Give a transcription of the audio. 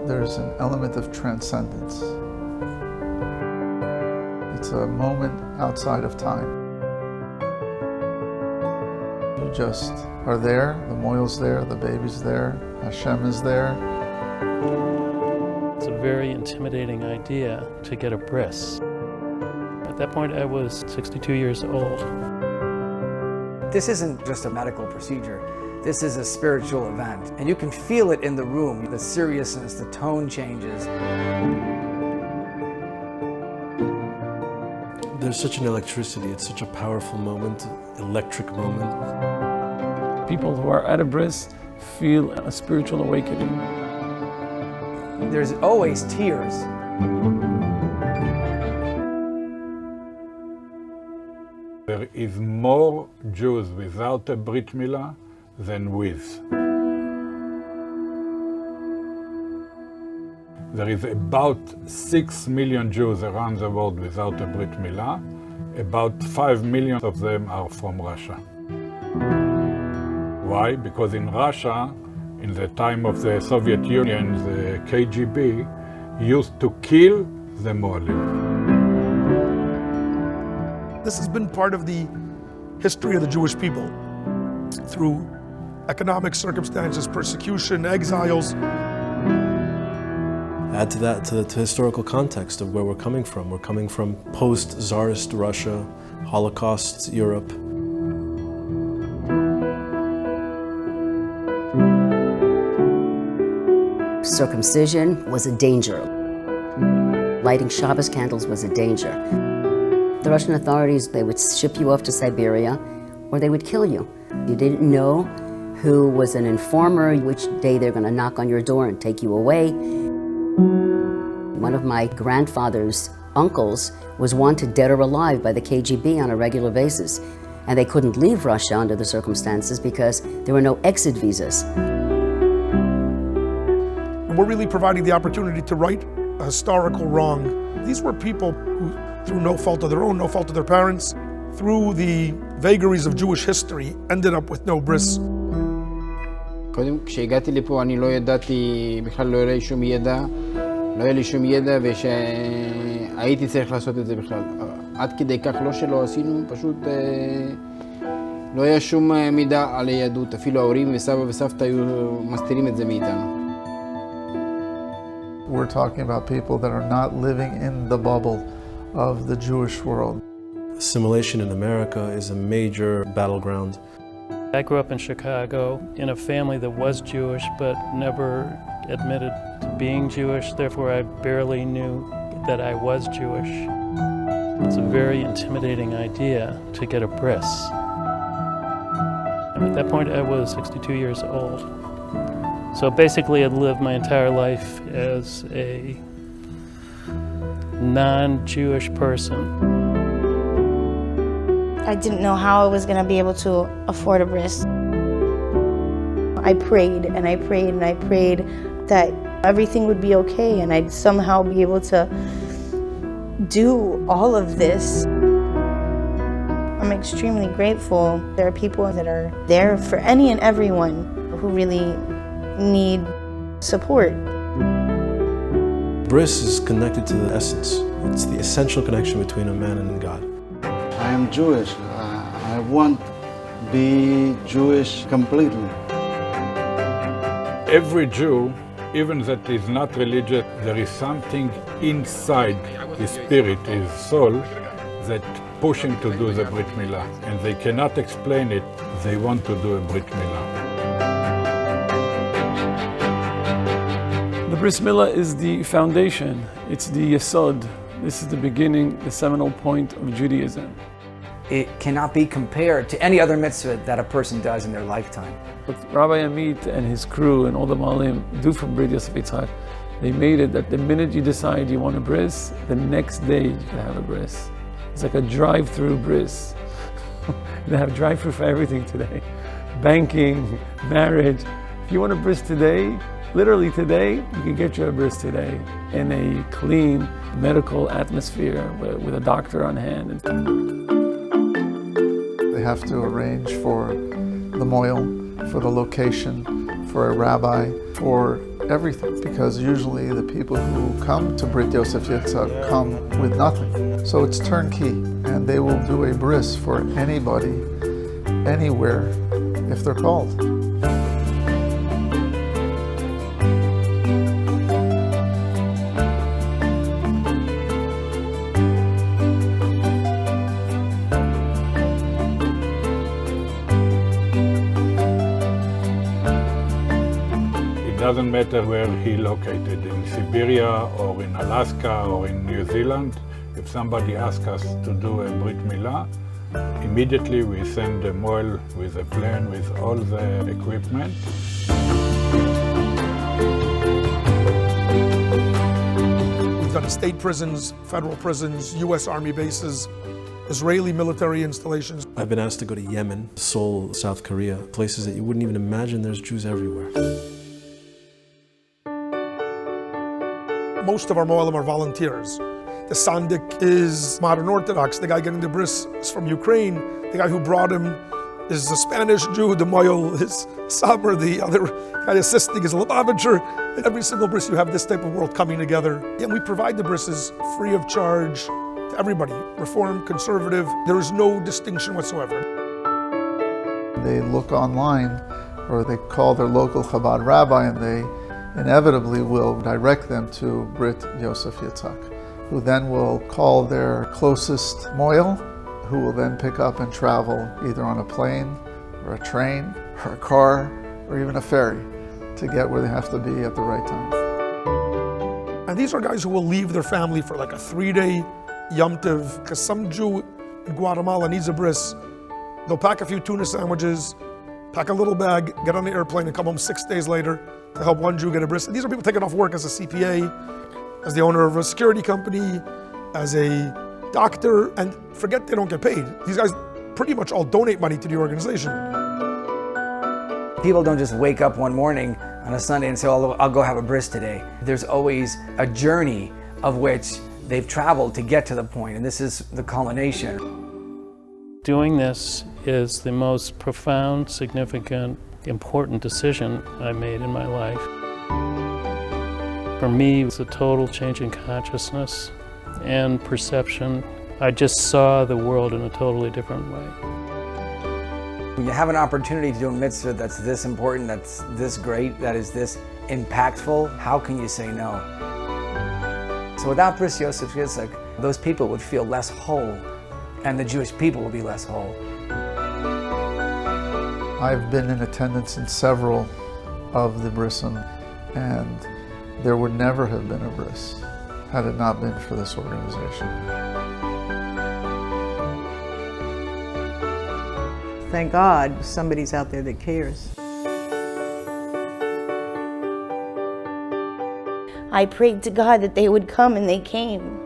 There's an element of transcendence. It's a moment outside of time. You just are there, the moil's there, the baby's there, Hashem is there. It's a very intimidating idea to get a bris. At that point, I was 62 years old. This isn't just a medical procedure. This is a spiritual event, and you can feel it in the room, the seriousness, the tone changes. There's such an electricity, it's such a powerful moment, electric moment. People who are at a bris feel a spiritual awakening. There's always tears. There is more Jews without a Brit Mila than with. There is about 6 million Jews around the world without a Brit Mila. About 5 million of them are from Russia. Why? Because in Russia, in the time of the Soviet Union, the KGB used to kill the Moalim. This has been part of the history of the Jewish people through economic circumstances, persecution, exiles. Add to that to the historical context of where we're coming from. We're coming from post-Tsarist Russia, Holocaust Europe. Circumcision was a danger. Lighting Shabbos candles was a danger. The Russian authorities, they would ship you off to Siberia, or they would kill you. You didn't know who was an informer, which day they're going to knock on your door and take you away. One of my grandfather's uncles was wanted dead or alive by the KGB on a regular basis, and they couldn't leave Russia under the circumstances because there were no exit visas. We're really providing the opportunity to right a historical wrong. These were people who, through no fault of their own, no fault of their parents, through the vagaries of Jewish history, ended up with no bris. קודם, כשהגעתי לפה אני לא ידעתי, בכלל לא היה לי שום ידע, לא היה לי שום ידע ושהייתי צריך לעשות את זה בכלל. עד כדי כך לא שלא עשינו, פשוט לא היה שום מידע על היהדות, אפילו ההורים וסבא וסבתא היו מסתירים את זה מאיתנו. We're talking about people that are not living in the bubble of the Jewish world. Assimilation in America is a major battleground. I grew up in Chicago in a family that was Jewish but never admitted to being Jewish, therefore I barely knew that I was Jewish. It's a very intimidating idea to get a bris. At that point I was 62 years old. So basically I'd lived my entire life as a non-Jewish person. I didn't know how I was going to be able to afford a bris. I prayed and I prayed and I prayed that everything would be okay and I'd somehow be able to do all of this. I'm extremely grateful. There are people that are there for any and everyone who really need support. Bris is connected to the essence. It's the essential connection between a man and God. I am Jewish. I want to be Jewish completely. Every Jew, even that is not religious, there is something inside his spirit, his soul, that push him to do the Brit Mila. And they cannot explain it. They want to do a Brit Mila. The Bris Mila is the foundation. It's the yesod. This is the beginning, the seminal point of Judaism. It cannot be compared to any other mitzvah that a person does in their lifetime. What Rabbi Amit and his crew and all the Malim do for Brit Yosef Yitzhak, they made it that the minute you decide you want a bris, the next day you can have a bris. It's like a drive-through bris. They have drive-through for everything today. Banking, marriage. If you want a bris today, literally today, you can get you a bris today in a clean medical atmosphere with a doctor on hand. They have to arrange for the moil, for the location, for a rabbi, for everything, because usually the people who come to Brit Yosef Yitzhak come with nothing. So it's turnkey, and they will do a bris for anybody, anywhere, if they're called. It doesn't matter where he located, in Siberia or in Alaska or in New Zealand. If somebody asks us to do a Brit Mila, immediately we send a moil with a plane with all the equipment. We've done state prisons, federal prisons, U.S. Army bases, Israeli military installations. I've been asked to go to Yemen, Seoul, South Korea, places that you wouldn't even imagine there's Jews everywhere. Most of our Moelim are volunteers. The Sandik is modern Orthodox. The guy getting the bris is from Ukraine. The guy who brought him is a Spanish Jew. The Moel is Saber. The other guy assisting is a Lubavitcher. In every single bris you have this type of world coming together. And we provide the brises free of charge to everybody. Reform, conservative, there is no distinction whatsoever. They look online or they call their local Chabad rabbi and they inevitably will direct them to Brit Yosef Yitzhak, who then will call their closest moil, who will then pick up and travel either on a plane or a train or a car or even a ferry to get where they have to be at the right time. And these are guys who will leave their family for like a 3-day Yom Tov, because some Jew in Guatemala needs a bris. They'll pack a few tuna sandwiches, pack a little bag, get on the airplane and come home 6 days later to help one Jew get a bris. And these are people taking off work as a CPA, as the owner of a security company, as a doctor, and forget they don't get paid. These guys pretty much all donate money to the organization. People don't just wake up one morning on a Sunday and say, oh, I'll go have a bris today. There's always a journey of which they've traveled to get to the point, and this is the culmination. Doing this is the most profound, significant, important decision I made in my life. For me, it's a total change in consciousness and perception. I just saw the world in a totally different way. When you have an opportunity to do a mitzvah that's this important, that's this great, that is this impactful, how can you say no? So without Brit Yosef Yitzhak, those people would feel less whole, and the Jewish people would be less whole. I've been in attendance in several of the brisim, and there would never have been a bris had it not been for this organization. Thank God somebody's out there that cares. I prayed to God that they would come, and they came.